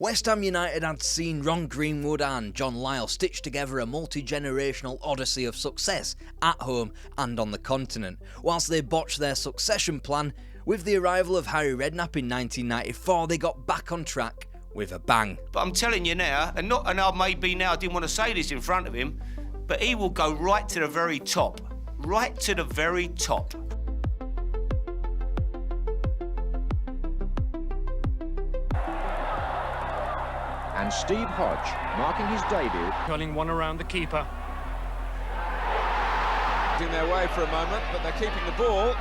West Ham United had seen Ron Greenwood and John Lyall stitch together a multi-generational odyssey of success at home and on the continent, whilst they botched their succession plan. With the arrival of Harry Redknapp in 1994, they got back on track with a bang. But I'm telling you now, and I didn't want to say this in front of him, but he will go right to the very top. Right to the very top. And Steve Hodge marking his debut. Curling one around the keeper. In their way for a moment, but they're keeping the ball.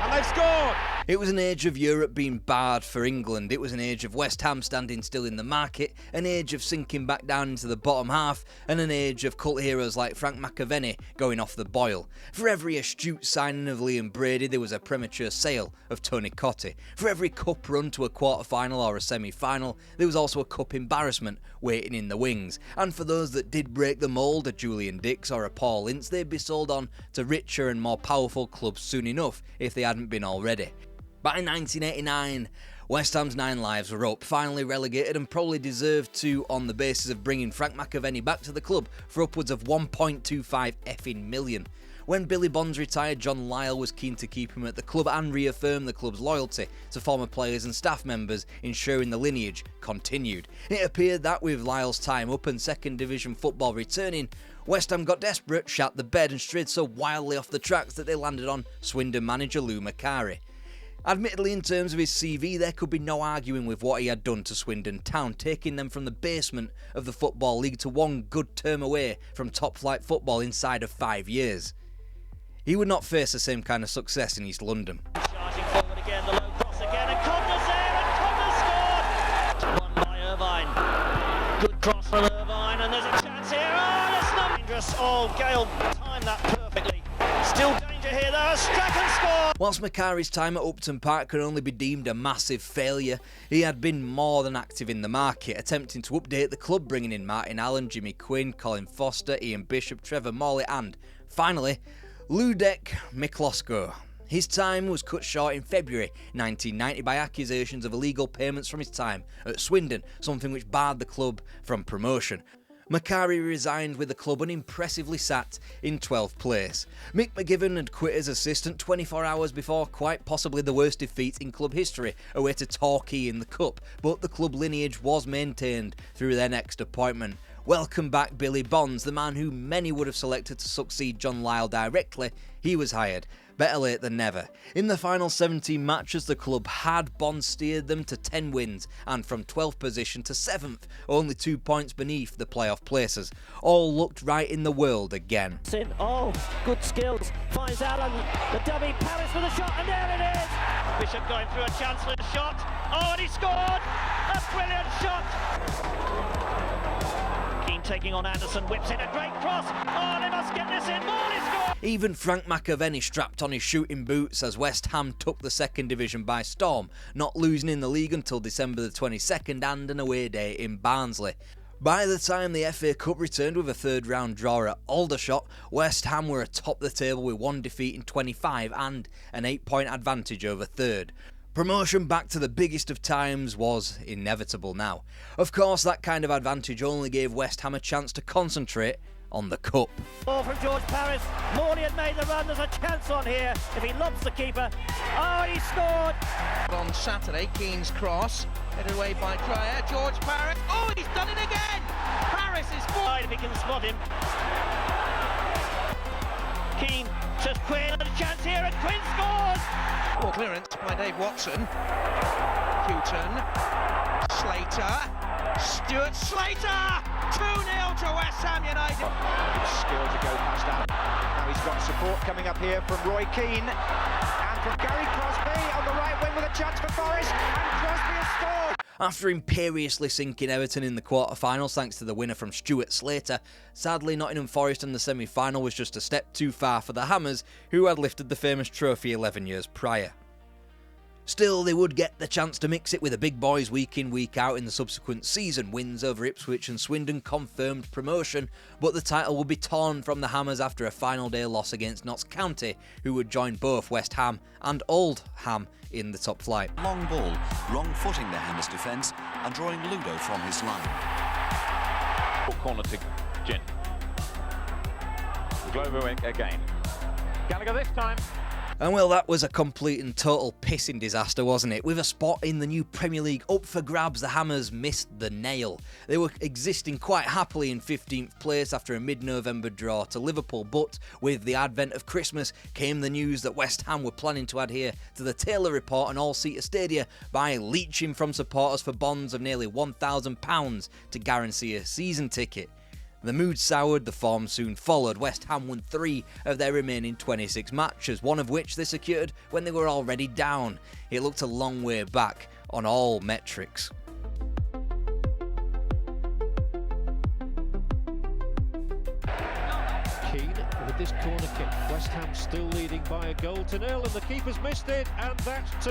And they've scored! It was an age of Europe being barred for England. It was an age of West Ham standing still in the market, an age of sinking back down into the bottom half, and an age of cult heroes like Frank McAvenny going off the boil. For every astute signing of Liam Brady, there was a premature sale of Tony Cottee. For every cup run to a quarter-final or a semi-final, there was also a cup embarrassment waiting in the wings. And for those that did break the mould, a Julian Dix or a Paul Ince, they'd be sold on to richer and more powerful clubs soon enough if they hadn't been already. By 1989, West Ham's 9 lives were up, finally relegated, and probably deserved to on the basis of bringing Frank McAvenny back to the club for upwards of 1.25 effing million. When Billy Bonds retired, John Lyall was keen to keep him at the club and reaffirm the club's loyalty to former players and staff members, ensuring the lineage continued. It appeared that with Lyall's time up and second division football returning, West Ham got desperate, shat the bed and strayed so wildly off the tracks that they landed on Swindon manager Lou Macari. Admittedly, in terms of his CV, there could be no arguing with what he had done to Swindon Town, taking them from the basement of the Football League to one good term away from top-flight football inside of 5 years. He would not face the same kind of success in East London. Charging forward again, the low cross again, and Connors there, and Connors scored! Won by Irvine. Good cross from Irvine, and there's a chance here. Oh, that's not dangerous. Oh, Gale timed that perfectly. Still danger here, though. Strachan scored! Whilst Macari's time at Upton Park could only be deemed a massive failure, he had been more than active in the market, attempting to update the club, bringing in Martin Allen, Jimmy Quinn, Colin Foster, Ian Bishop, Trevor Morley, and, finally, Ludek Miklosko. His time was cut short in February 1990 by accusations of illegal payments from his time at Swindon, something which barred the club from promotion. Macari resigned with the club and impressively sat in 12th place. Mick McGivern had quit as assistant 24 hours before quite possibly the worst defeat in club history, away to Torquay in the Cup, but the club lineage was maintained through their next appointment. Welcome back Billy Bonds, the man who many would have selected to succeed John Lyall directly. He was hired. Better late than never. In the final 17 matches, the club had Bonds steered them to 10 wins and from 12th position to 7th, only 2 points beneath the playoff places. All looked right in the world again. Oh, good skills. Finds Allen, the dummy, Paris with a shot, and there it is! Bishop going through a chance with a shot. Oh, and he scored! A brilliant shot! Taking on Anderson, whips in a great cross. Oh, they must get this in. Morley scored! Even Frank McAvenny strapped on his shooting boots as West Ham took the second division by storm, not losing in the league until December the 22nd and an away day in Barnsley. By the time the FA Cup returned with a third round draw at Aldershot, West Ham were atop the table with one defeat in 25 and an 8-point advantage over third. Promotion back to the biggest of times was inevitable now. Of course, that kind of advantage only gave West Ham a chance to concentrate on the cup. Ball from George Paris. Morley had made the run. There's a chance on here if he lobs the keeper. Oh, he scored! On Saturday, Keane's cross, headed away by Clare. George Paris. Oh, he's done it again! Paris is wide if he can spot him. Keane to Quinn, and a chance here, and Quinn scores! Poor clearance by Dave Watson. Houghton. Slater. Stuart Slater! 2-0 to West Ham United. Skill to go past Allen. Now he's got support coming up here from Roy Keane. And from Gary Crosby on the right wing with a chance for Forest. And Crosby has scored! After imperiously sinking Everton in the quarter-finals thanks to the winner from Stuart Slater, sadly Nottingham Forest in the semi-final was just a step too far for the Hammers, who had lifted the famous trophy 11 years prior. Still, they would get the chance to mix it with the big boys week in, week out in the subsequent season. Wins over Ipswich and Swindon confirmed promotion, but the title would be torn from the Hammers after a final day loss against Notts County, who would join both West Ham and Old Ham in the top flight. Long ball, wrong-footing the Hammers' defence and drawing Ludo from his line. Corner to Gin. Glover again. Gallagher this time. And well, that was a complete and total pissing disaster, wasn't it? With a spot in the new Premier League up for grabs, the Hammers missed the nail. They were existing quite happily in 15th place after a mid-November draw to Liverpool, but with the advent of Christmas came the news that West Ham were planning to adhere to the Taylor Report and all-seater stadia by leeching from supporters for bonds of nearly £1,000 to guarantee a season ticket. The mood soured, the form soon followed. West Ham won 3 of their remaining 26 matches, one of which they secured when they were already down. It looked a long way back on all metrics. Keane with this corner kick. West Ham still leading by a goal to 0, and the keeper's missed it, and that's 2.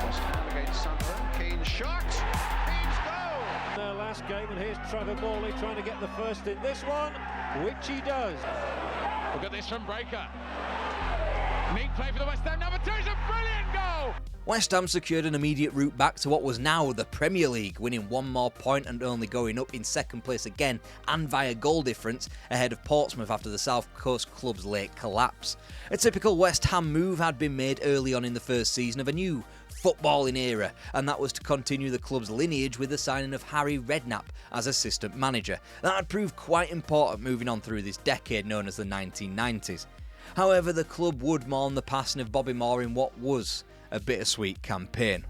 West Ham against Sunderland. Keane shot. Keane's goal. Their last game, and here's Trevor Morley trying to get the first in this one, which he does. Look at this from Breaker. Neat play for the West Ham number 2. It's a brilliant goal. West Ham secured an immediate route back to what was now the Premier League, winning one more point and only going up in second place again and via goal difference ahead of Portsmouth after the South Coast club's late collapse. A typical West Ham move had been made early on in the first season of a new footballing era, and that was to continue the club's lineage with the signing of Harry Redknapp as assistant manager. That had proved quite important moving on through this decade known as the 1990s. However, the club would mourn the passing of Bobby Moore in what was a bittersweet campaign.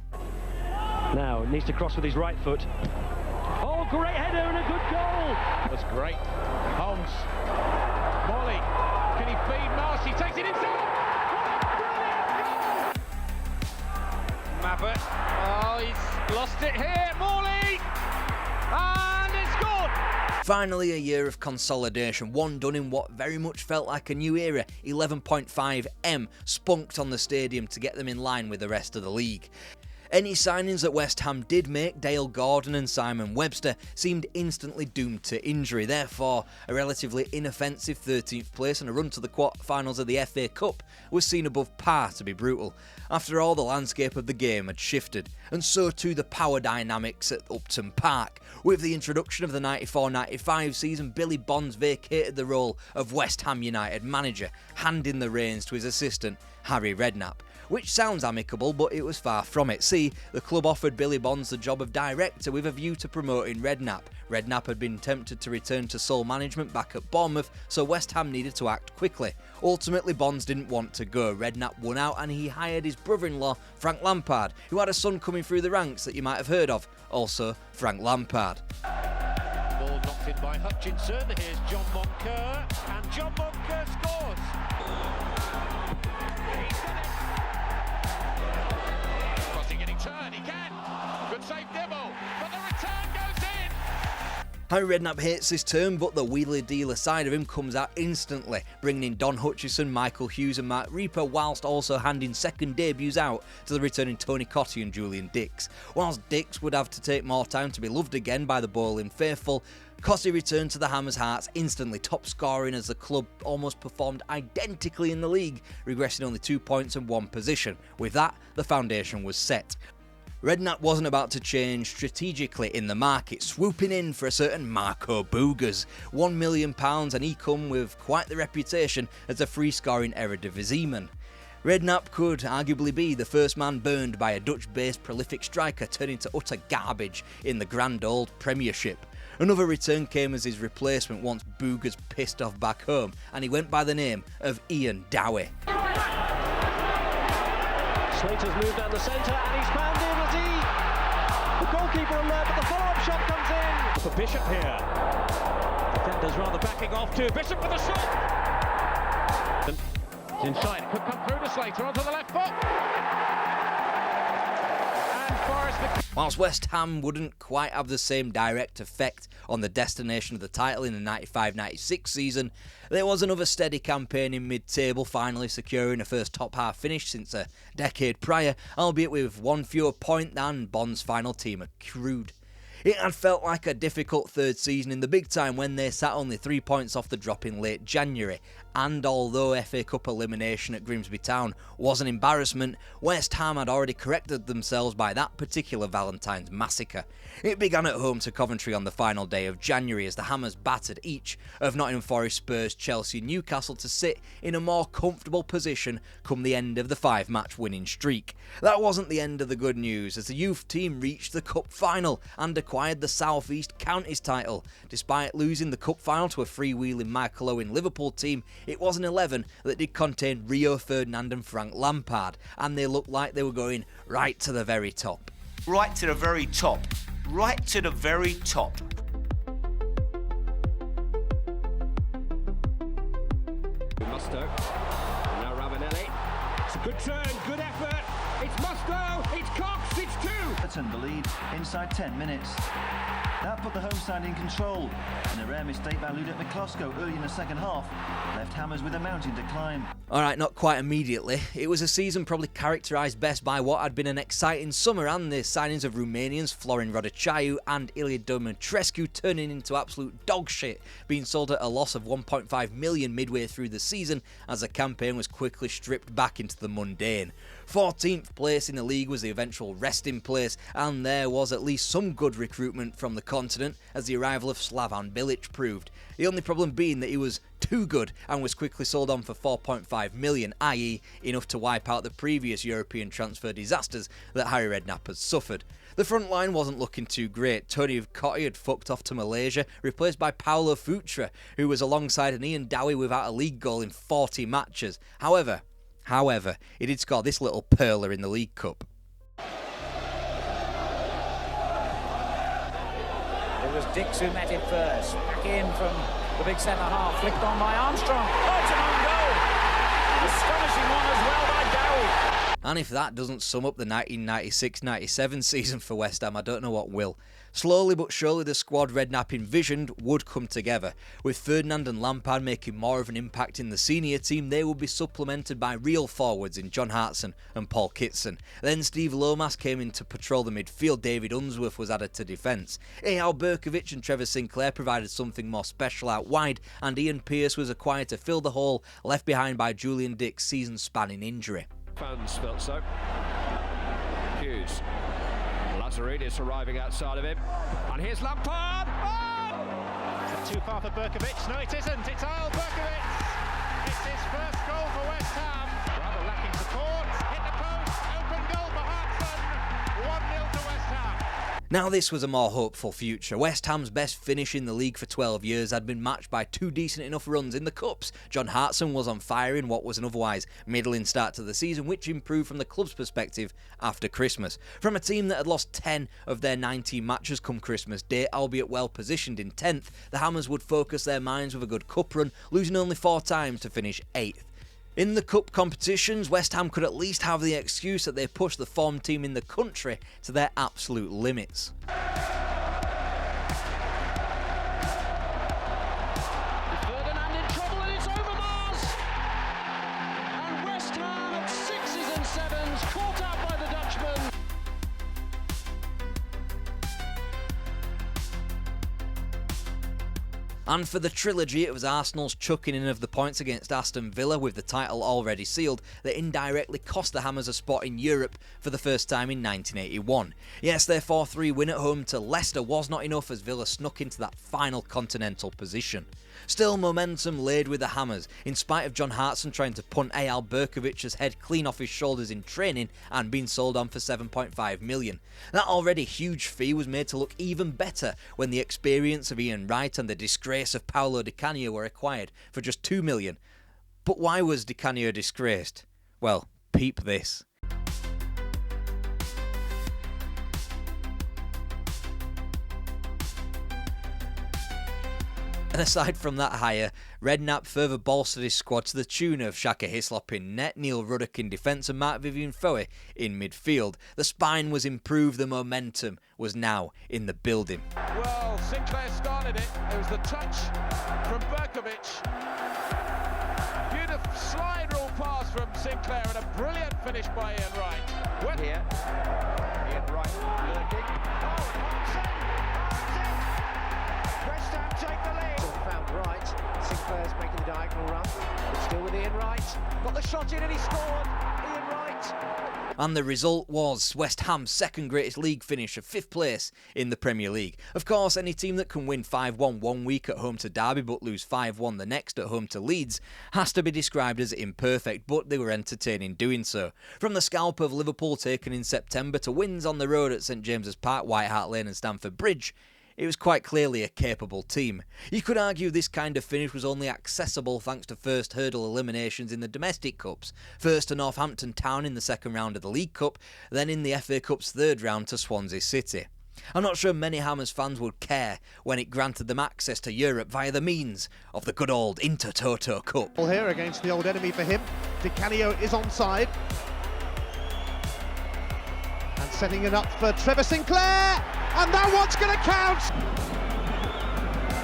Now, needs to cross with his right foot. Oh, great header and a good goal! That's great. Holmes. Morley. Can he feed Marcy? Takes it inside. Mabbott. Oh, he's lost it here. Morley. And it's scored. Finally, a year of consolidation, one done in what very much felt like a new era. 11.5M spunked on the stadium to get them in line with the rest of the league. Any signings that West Ham did make, Dale Gordon and Simon Webster, seemed instantly doomed to injury. Therefore, a relatively inoffensive 13th place and a run to the quarter-finals of the FA Cup was seen above par, to be brutal. After all, the landscape of the game had shifted, and so too the power dynamics at Upton Park. With the introduction of the 94-95 season, Billy Bonds vacated the role of West Ham United manager, handing the reins to his assistant, Harry Redknapp. Which sounds amicable, but it was far from it. See, the club offered Billy Bonds the job of director with a view to promoting Redknapp. Redknapp had been tempted to return to sole management back at Bournemouth, so West Ham needed to act quickly. Ultimately, Bonds didn't want to go. Redknapp won out and he hired his brother-in-law, Frank Lampard, who had a son coming through the ranks that you might have heard of. Also, Frank Lampard. Ball knocked in by Hutchinson. Here's John Moncur, and John Moncur scores. Turn, he can. Good save, Dibble, but the return goes in. Harry Redknapp hates this term, but the wheeler-dealer side of him comes out instantly, bringing in Don Hutchison, Michael Hughes and Mark Reaper, whilst also handing second debuts out to the returning Tony Cottee and Julian Dix. Whilst Dix would have to take more time to be loved again by the bowling faithful, Cottee returned to the Hammers' hearts instantly, top scoring as the club almost performed identically in the league, regressing only 2 points and 1 position. With that, the foundation was set. Redknapp wasn't about to change strategically in the market, swooping in for a certain Marco Boogers. £1 million, and he come with quite the reputation as a free-scoring Eredivisieman. Redknapp could arguably be the first man burned by a Dutch-based prolific striker turning to utter garbage in the grand old Premiership. Another return came as his replacement once Boogers pissed off back home, and he went by the name of Ian Dowie. Slater's moved down the centre and he's found in as the goalkeeper alert, but the follow-up shot comes in. For Bishop here. Defenders rather backing off too. Bishop with a shot. It's inside, it could come through to Slater onto the left foot. And Forrest Whilst West Ham wouldn't quite have the same direct effect on the destination of the title in the 95-96 season, there was another steady campaign in mid-table, finally securing a first top-half finish since a decade prior, albeit with one fewer point than Bonds' final team accrued. It had felt like a difficult third season in the big time when they sat only 3 points off the drop in late January, and although FA Cup elimination at Grimsby Town was an embarrassment, West Ham had already corrected themselves by that particular Valentine's massacre. It began at home to Coventry on the final day of January as the Hammers battered each of Nottingham Forest, Spurs, Chelsea and Newcastle to sit in a more comfortable position come the end of the 5-match winning streak. That wasn't the end of the good news, as the youth team reached the Cup final and acquired the South East Counties title. Despite losing the Cup final to a freewheeling Michael Owen Liverpool team, it was an 11 that did contain Rio Ferdinand and Frank Lampard, and they looked like they were going right to the very top. Right to the very top. Right to the very top. Musto. Now Ravanelli. It's a good turn, good effort. It's Musto, it's Cox, it's 2. Everton the lead inside 10 minutes. That put the home side in control, and a rare mistake by Ludek Miklosko early in the second half left Hammers with a mountain to climb. Alright, not quite immediately. It was a season probably characterised best by what had been an exciting summer and the signings of Romanians Florin Rodăciu and Ilie Dumitrescu turning into absolute dog shit, being sold at a loss of 1.5 million midway through the season as the campaign was quickly stripped back into the mundane. 14th place in the league was the eventual resting place, and there was at least some good recruitment from the continent, as the arrival of Slavan Bilic proved. The only problem being that he was too good and was quickly sold on for 4.5 million, i.e. enough to wipe out the previous European transfer disasters that Harry Redknapp had suffered. The front line wasn't looking too great. Tony Cottee had fucked off to Malaysia, replaced by Paulo Futre, who was alongside an Ian Dowie without a league goal in 40 matches. However, he did score this little perler in the League Cup. It was Dix who met it first. Back in from the big centre-half, flicked on by Armstrong. Oh, it's an own goal! Astonishing one as well by Dowie. And if that doesn't sum up the 1996-97 season for West Ham, I don't know what will. Slowly but surely the squad Redknapp envisioned would come together. With Ferdinand and Lampard making more of an impact in the senior team, they would be supplemented by real forwards in John Hartson and Paul Kitson. Then Steve Lomas came in to patrol the midfield, David Unsworth was added to defence. Eyal Berkovic and Trevor Sinclair provided something more special out wide, and Ian Pearce was acquired to fill the hole left behind by Julian Dick's season-spanning injury. Fans felt so. Hughes. Lazaridis arriving outside of him. And here's Lampard! Oh! Is it too far for Berkovic? No, it isn't. It's Eyal Berkovic. It's his first goal for West Ham. Rather lacking support. Hit the post. Open goal for Hartson. 1-0 to West Ham. Now this was a more hopeful future. West Ham's best finish in the league for 12 years had been matched by two decent enough runs in the Cups. John Hartson was on fire in what was an otherwise middling start to the season, which improved from the club's perspective after Christmas. From a team that had lost 10 of their 19 matches come Christmas Day, albeit well positioned in 10th, the Hammers would focus their minds with a good cup run, losing only 4 times to finish 8th. In the cup competitions, West Ham could at least have the excuse that they pushed the form team in the country to their absolute limits. Ferdinand in trouble and it's over Mars. And West Ham at 6s and 7s, caught out by the Dutchman. And for the trilogy, it was Arsenal's chucking in of the points against Aston Villa with the title already sealed that indirectly cost the Hammers a spot in Europe for the first time in 1981. Yes, their 4-3 win at home to Leicester was not enough as Villa snuck into that final continental position. Still, momentum laid with the Hammers, in spite of John Hartson trying to punt Eyal Berkovic's head clean off his shoulders in training and being sold on for 7.5 million. That already huge fee was made to look even better when the experience of Ian Wright and the disgrace of Paolo Di Canio were acquired for just 2 million. But why was Di Canio disgraced? Well, peep this. And aside from that hire, Redknapp further bolstered his squad to the tune of Shaka Hislop in net, Neil Ruddock in defence and Marc-Vivien Foé in midfield. The spine was improved, the momentum was now in the building. Well, Sinclair started it. There was the touch from Berkovic. Beautiful slide rule pass from Sinclair and a brilliant finish by Ian Wright. Well, here, Ian Wright lurking. Oh, Thompson! West Ham take the lead. Found Wright. Sinclair's making the diagonal run. Still with Ian Wright. Got the shot in and he scored. Ian Wright. And the result was West Ham's second greatest league finish of 5th place in the Premier League. Of course, any team that can win 5-1 one week at home to Derby but lose 5-1 the next at home to Leeds has to be described as imperfect, but they were entertaining doing so. From the scalp of Liverpool taken in September to wins on the road at St James's Park, White Hart Lane and Stamford Bridge, it was quite clearly a capable team. You could argue this kind of finish was only accessible thanks to first hurdle eliminations in the domestic cups. First to Northampton Town in the second round of the League Cup, then in the FA Cup's third round to Swansea City. I'm not sure many Hammers fans would care when it granted them access to Europe via the means of the good old Intertoto Cup. Here against the old enemy for him. Di Canio is onside. And setting it up for Trevor Sinclair. And that one's going to count!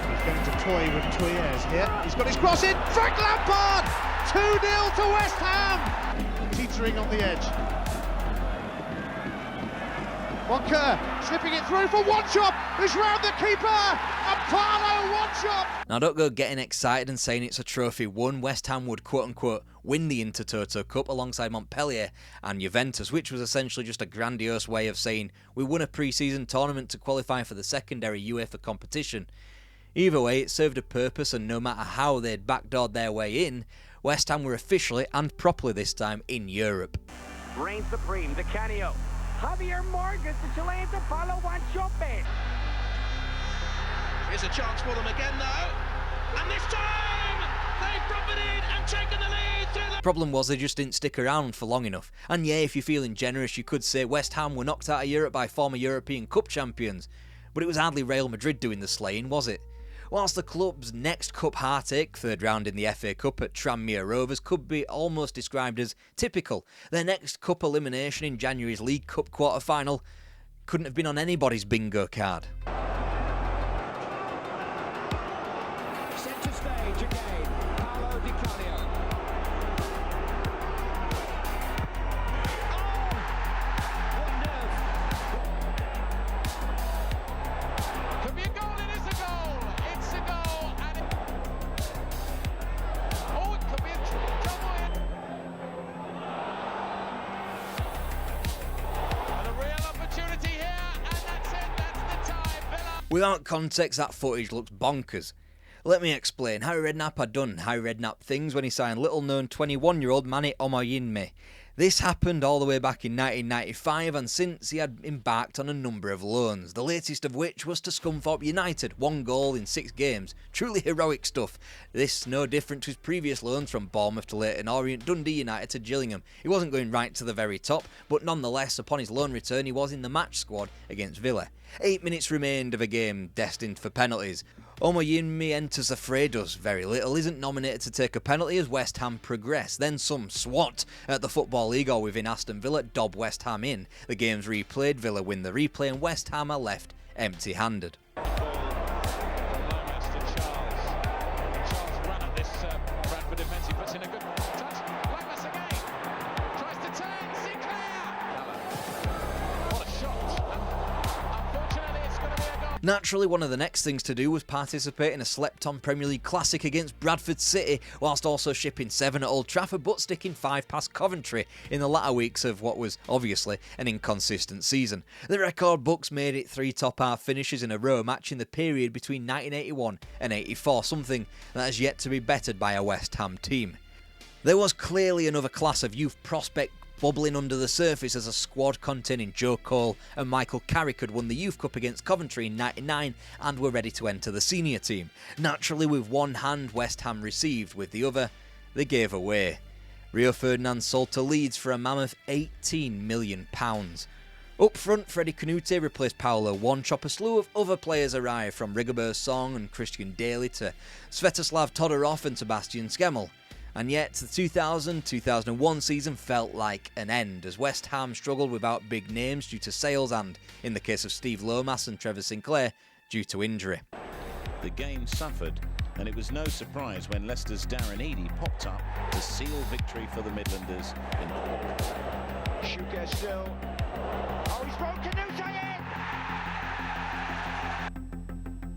He's going to toy with Tuyers here. He's got his cross in. Frank Lampard! 2-0 to West Ham! Teetering on the edge. Wonka slipping it through for one shot. He's round the keeper. And Parlo one shot. Now don't go getting excited and saying it's a trophy won. West Ham would quote-unquote win the Intertoto Cup alongside Montpellier and Juventus, which was essentially just a grandiose way of saying we won a pre-season tournament to qualify for the secondary UEFA competition. Either way, it served a purpose, and no matter how they'd backdoored their way in, West Ham were officially and properly this time in Europe. Reigns supreme, Di Canio. Javier Morgan, the Chilean to follow one shot in. Here's a chance for them again though. And this time they've profited and taken the lead through the... Problem was they just didn't stick around for long enough. And yeah, if you're feeling generous, you could say West Ham were knocked out of Europe by former European Cup champions. But it was hardly Real Madrid doing the slaying, was it? Whilst the club's next cup heartache, third round in the FA Cup at Tranmere Rovers, could be almost described as typical, their next cup elimination in January's League Cup quarter-final couldn't have been on anybody's bingo card. Centre stage again. Paolo Di Canio. What nerve. Could be a goal, it is a goal. It's a goal. And oh, it could be a double in. And a real opportunity here. And that's it. That's the time. Villa. Without context, that footage looks bonkers. Let me explain. Harry Redknapp had done Harry Redknapp things when he signed little-known 21-year-old Mani Omoyinme. This happened all the way back in 1995, and since he had embarked on a number of loans, the latest of which was to Scunthorpe United, 1 goal in 6 games. Truly heroic stuff. This no different to his previous loans from Bournemouth to Leyton Orient, Dundee United to Gillingham. He wasn't going right to the very top, but nonetheless, upon his loan return, he was in the match squad against Villa. 8 minutes remained of a game destined for penalties. Omoyinme enters the fray, does very little, isn't nominated to take a penalty as West Ham progress. Then some swat at the Football League or within Aston Villa dob West Ham in. The game's replayed, Villa win the replay and West Ham are left empty-handed. Naturally, one of the next things to do was participate in a slept-on Premier League classic against Bradford City, whilst also shipping 7 at Old Trafford but sticking 5 past Coventry in the latter weeks of what was obviously an inconsistent season. The record books made it 3 top-half finishes in a row, matching the period between 1981 and 84, something that has yet to be bettered by a West Ham team. There was clearly another class of youth prospect bubbling under the surface as a squad containing Joe Cole and Michael Carrick had won the Youth Cup against Coventry in '99 and were ready to enter the senior team. Naturally, with one hand West Ham received, with the other they gave away. Rio Ferdinand sold to Leeds for a mammoth £18 million. Up front, Freddie Canute replaced Paolo Wanchop. A slew of other players arrived, from Rigobert Song and Christian Daly to Svetoslav Todorov and Sebastian Skemmel. And yet, the 2000-2001 season felt like an end, as West Ham struggled without big names due to sales and, in the case of Steve Lomas and Trevor Sinclair, due to injury. The game suffered, and it was no surprise when Leicester's Darren Eadie popped up to seal victory for the Midlanders. Schuker still. Oh, he's thrown Canute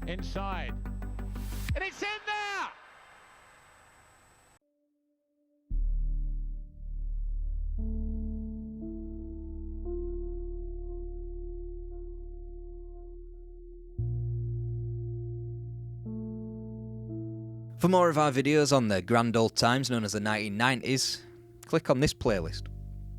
in! Inside. And it's in there! For more of our videos on the grand old times known as the 1990s, click on this playlist.